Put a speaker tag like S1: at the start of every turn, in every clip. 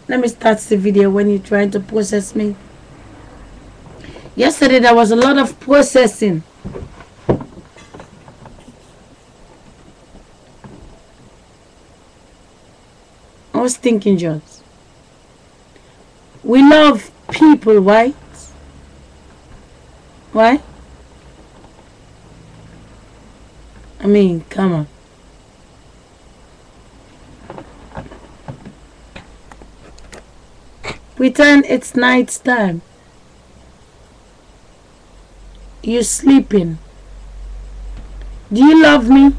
S1: Let me start the video when you're trying to process me. Yesterday there was a lot of processing. I was thinking just, we love people, right? Right? I mean, come on. Pretend it's night time. You're sleeping. Do you love me?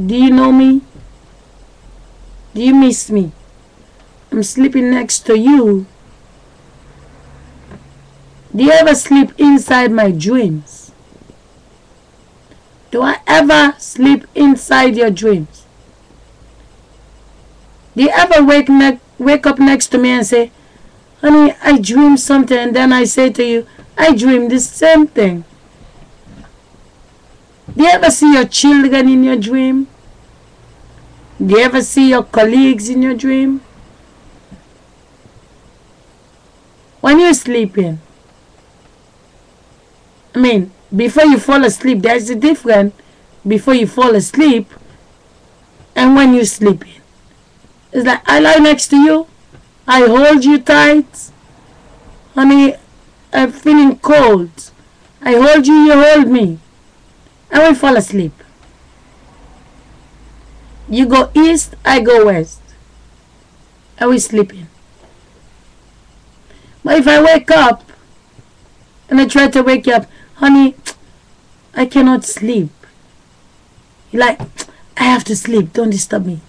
S1: Do you know me? Do you miss me? I'm sleeping next to you. Do you ever sleep inside my dreams? Do I ever sleep inside your dreams? Do you ever wake up next to me and say, honey, I dreamed something, and then I say to you, I dreamed the same thing? Do you ever see your children in your dream? Do you ever see your colleagues in your dream? When you're sleeping, I mean, before you fall asleep, there's a difference before you fall asleep and when you're sleeping. It's like, I lie next to you, I hold you tight. Honey, I'm feeling cold. I hold you, you hold me. And we fall asleep. You go east, I go west. And we sleeping. But if I wake up and I try to wake you up, honey, I cannot sleep. You're like, I have to sleep, don't disturb me.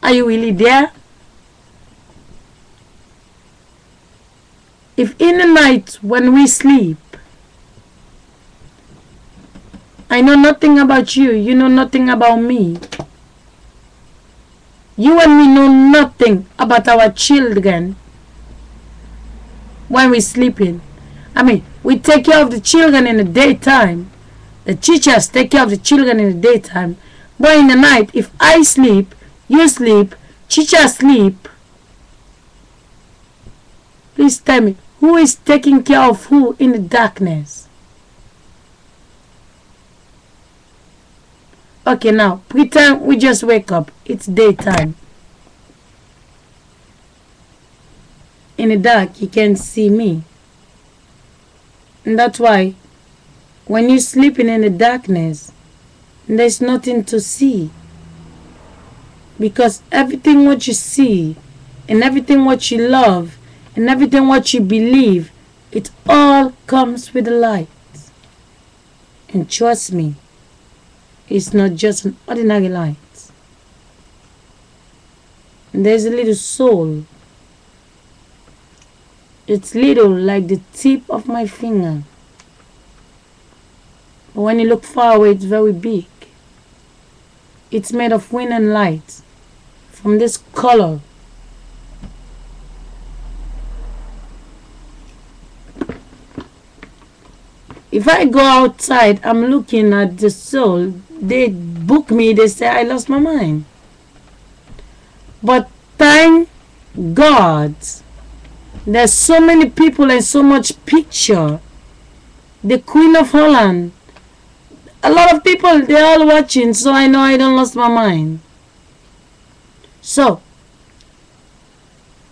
S1: Are you really there? If in the night when we sleep, I know nothing about you, you know nothing about me. You and me know nothing about our children when we're sleeping. I mean, we take care of the children in the daytime. The teachers take care of the children in the daytime. But in the night, if I sleep, you sleep, teacher sleep, please tell me, who is taking care of who in the darkness? Okay, now, pretend we just wake up. It's daytime. In the dark, you can't see me. And that's why, when you're sleeping in the darkness, there's nothing to see. Because everything what you see, and everything what you love, and everything what you believe, it all comes with the light. And trust me, it's not just an ordinary light. And there's a little soul. It's little like the tip of my finger. But when you look far away, it's very big. It's made of wind and light. From this color. If I go outside, I'm looking at the soul. They book me, they say I lost my mind. But thank God, there's so many people and so much picture. The Queen of Holland. A lot of people, they're all watching, so I know I don't lost my mind. So,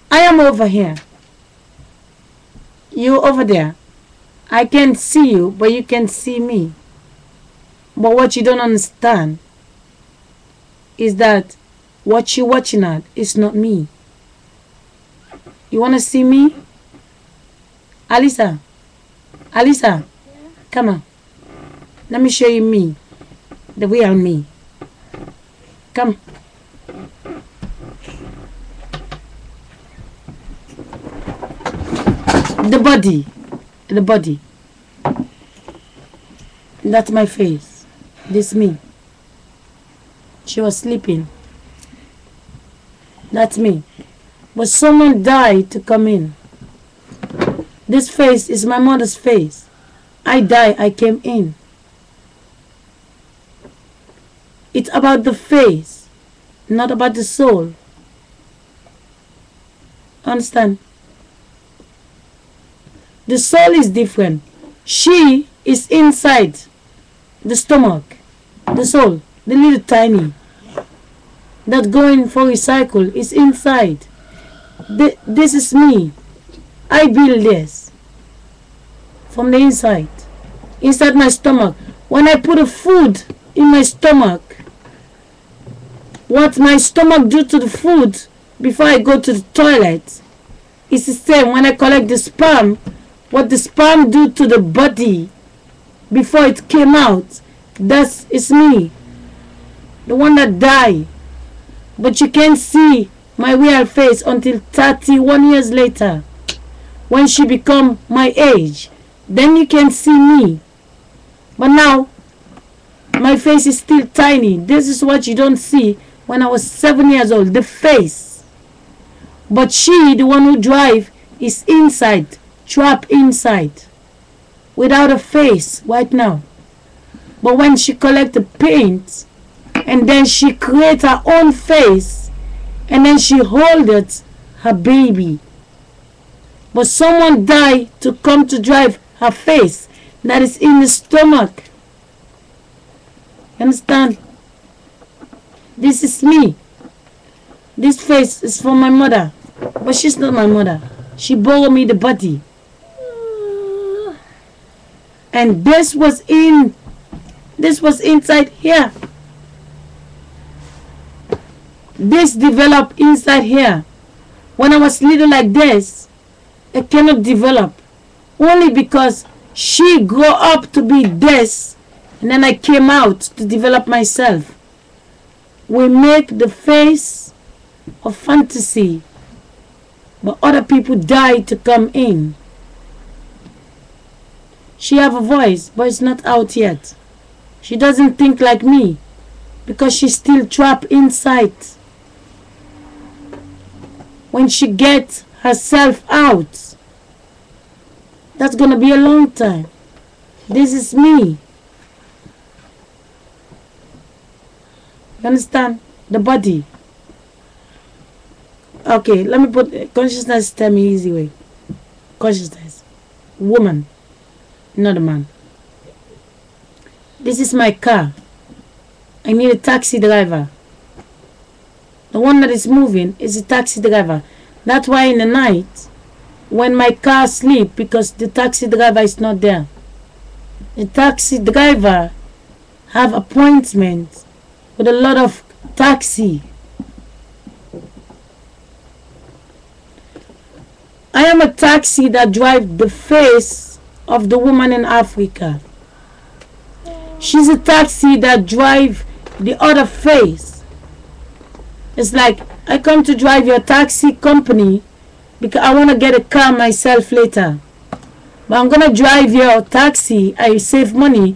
S1: I am over here. You over there. I can see you, but you can see me. But what you don't understand is that what you're watching at is not me. You want to see me? Alisa? Alisa? Yeah. Come on. Let me show you me. The real me. Come. The body. The body. That's my face. This me. She was sleeping. That's me. But someone died to come in. This face is my mother's face. I died, I came in. It's about the face, not about the soul. Understand? The soul is different. She is inside the stomach. The soul, the little tiny, that going for recycle, is inside. This is me. I build this from the inside my stomach. When I put a food in my stomach, what my stomach do to the food before I go to the toilet is the same. When I collect the sperm, what the sperm do to the body before it came out, that is me, the one that died. But you can't see my real face until 31 years later, when she become my age. Then you can see me. But now my face is still tiny. This is what you don't see when I was 7 years old, the face. But she, the one who drive, is inside, trapped inside, without a face right now. But when she collect the paint, and then she create her own face, and then she hold it, her baby. But someone died to come to drive her face that is in the stomach. Understand? This is me. This face is for my mother, but she's not my mother. She borrowed me the body. And this was inside here. This developed inside here. When I was little like this, it cannot develop. Only because she grew up to be this, and then I came out to develop myself. We make the face of fantasy, but other people die to come in. She have a voice, but it's not out yet. She doesn't think like me, because she's still trapped inside. When she gets herself out, that's gonna be a long time. This is me. You understand? The body. Okay, let me put consciousness. Tell me easy way. Consciousness. Woman, not a man. This is my car. I need a taxi driver. The one that is moving is a taxi driver. That's why in the night, when my car sleep, because the taxi driver is not there, the taxi driver have appointment with a lot of taxi. I am a taxi that drive the face of the woman in Africa. She's a taxi that drive the other face. It's like, I come to drive your taxi company because I want to get a car myself later. But I'm going to drive your taxi. I save money.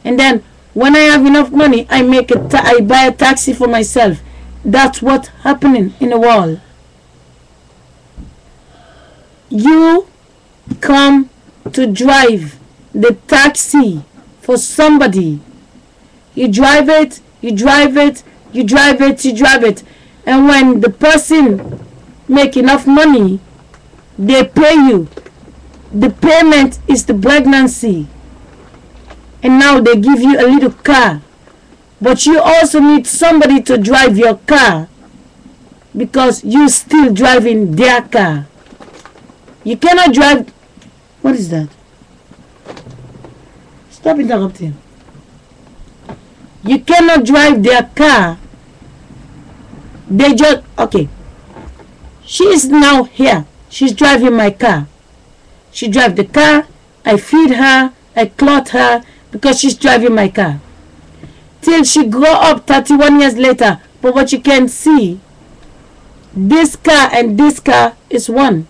S1: And then when I have enough money, I buy a taxi for myself. That's what's happening in the world. You come to drive the taxi for somebody. You drive it. And when the person make enough money, they pay you. The payment is the pregnancy. And now they give you a little car. But you also need somebody to drive your car, because you still driving their car. You cannot drive. What is that? Stop interrupting. You cannot drive their car. They just, okay. She is now here. She's driving my car. She drives the car. I feed her. I clothe her because she's driving my car. Till she grow up 31 years later. But what you can see, this car and this car is one.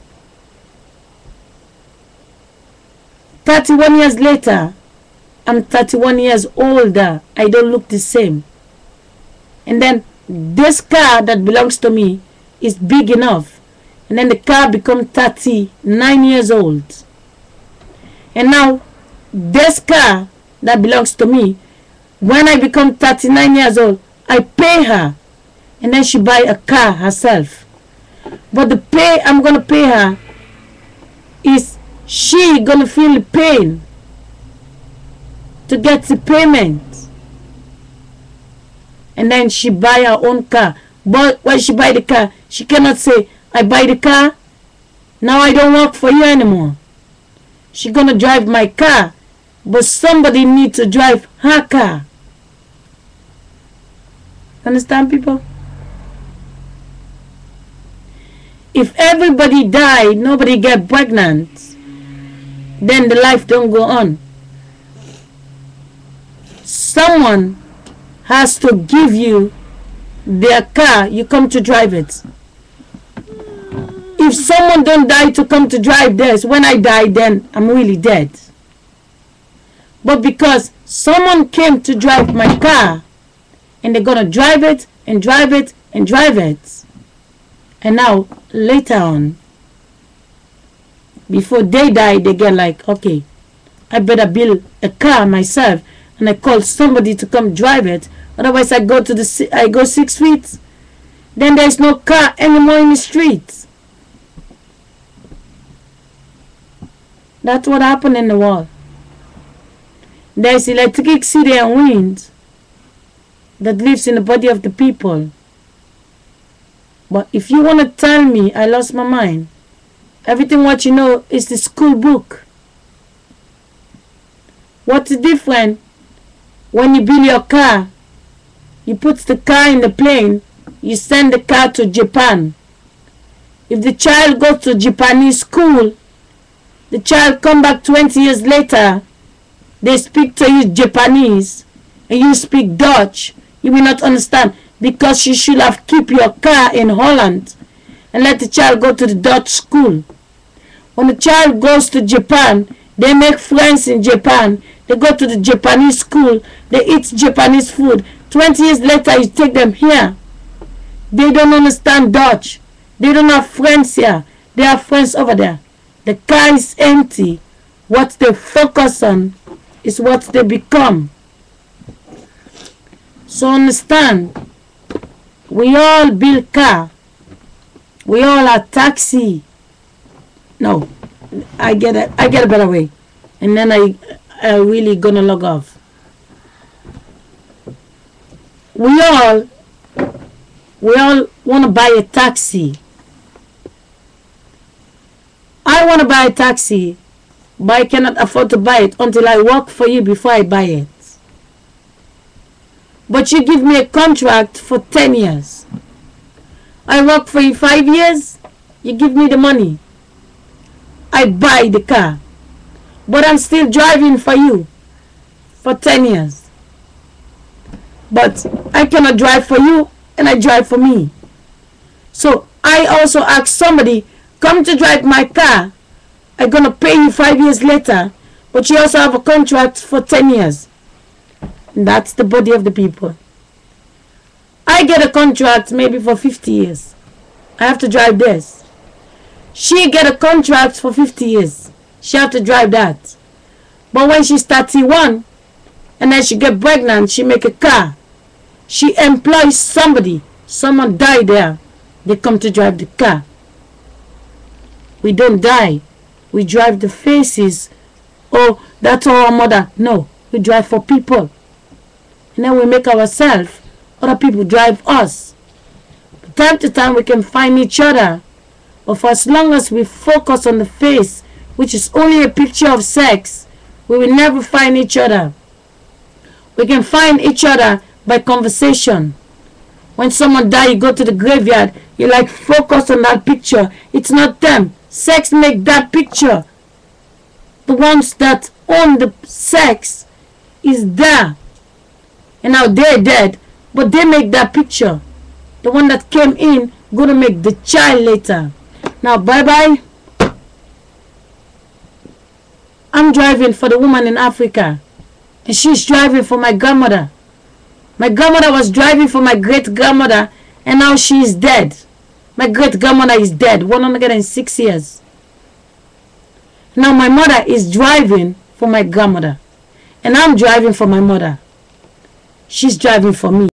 S1: 31 years later, I'm 31 years older. I don't look the same. And then this car that belongs to me is big enough. And then the car becomes 39 years old. And now this car that belongs to me, when I become 39 years old, I pay her. And then she buy a car herself. But the pay I'm gonna pay her is she gonna feel the pain to get the payment. And then she buy her own car. But when she buy the car, she cannot say, I buy the car, now I don't work for you anymore. She gonna drive my car, but somebody need to drive her car. Understand, people? If everybody die, nobody get pregnant, then the life don't go on. Someone has to give you their car, you come to drive it. If someone don't die to come to drive this, when I die, then I'm really dead. But because someone came to drive my car, and they're gonna drive it and drive it and drive it, and now later on, before they die, they get like, okay, I better build a car myself, and I call somebody to come drive it. Otherwise, I go 6 feet. Then there's no car anymore in the streets. That's what happened in the world. There's electricity and wind that lives in the body of the people. But if you want to tell me I lost my mind, everything what you know is the school book. What's different when you build your car? You put the car in the plane, you send the car to Japan. If the child goes to Japanese school, the child come back 20 years later, they speak to you Japanese, and you speak Dutch, you will not understand, because you should have kept your car in Holland and let the child go to the Dutch school. When the child goes to Japan, they make friends in Japan, they go to the Japanese school, they eat Japanese food. 20 years later, you take them here. They don't understand Dutch. They don't have friends here. They have friends over there. The car is empty. What they focus on is what they become. So understand, we all build car. We all are taxi. No, I get a better way. And then I really gonna log off. We all want to buy a taxi. I want to buy a taxi, but I cannot afford to buy it until I work for you before I buy it. But you give me a contract for 10 years. I work for you 5 years, you give me the money. I buy the car, but I'm still driving for you for 10 years. But I cannot drive for you, and I drive for me. So I also ask somebody, come to drive my car. I'm going to pay you 5 years later, but you also have a contract for 10 years. And that's the body of the people. I get a contract maybe for 50 years. I have to drive this. She get a contract for 50 years. She have to drive that. But when she's 31, and then she get pregnant, she make a car. She employs somebody. Someone died there. They come to drive the car. We don't die. We drive the faces. Oh, that's our mother. No, we drive for people. And then we make ourselves. Other people drive us. From time to time we can find each other. But for as long as we focus on the face, which is only a picture of sex, we will never find each other. We can find each other by conversation. When someone dies, you go to the graveyard, you like focus on that picture. It's not them. Sex make that picture. The ones that own the sex is there. And now they're dead, but they make that picture. The one that came in gonna make the child later. Now bye-bye. I'm driving for the woman in Africa, and she's driving for my grandmother. My grandmother was driving for my great-grandmother, and now she is dead. My great-grandmother is dead, 106 years. Now my mother is driving for my grandmother, and I'm driving for my mother. She's driving for me.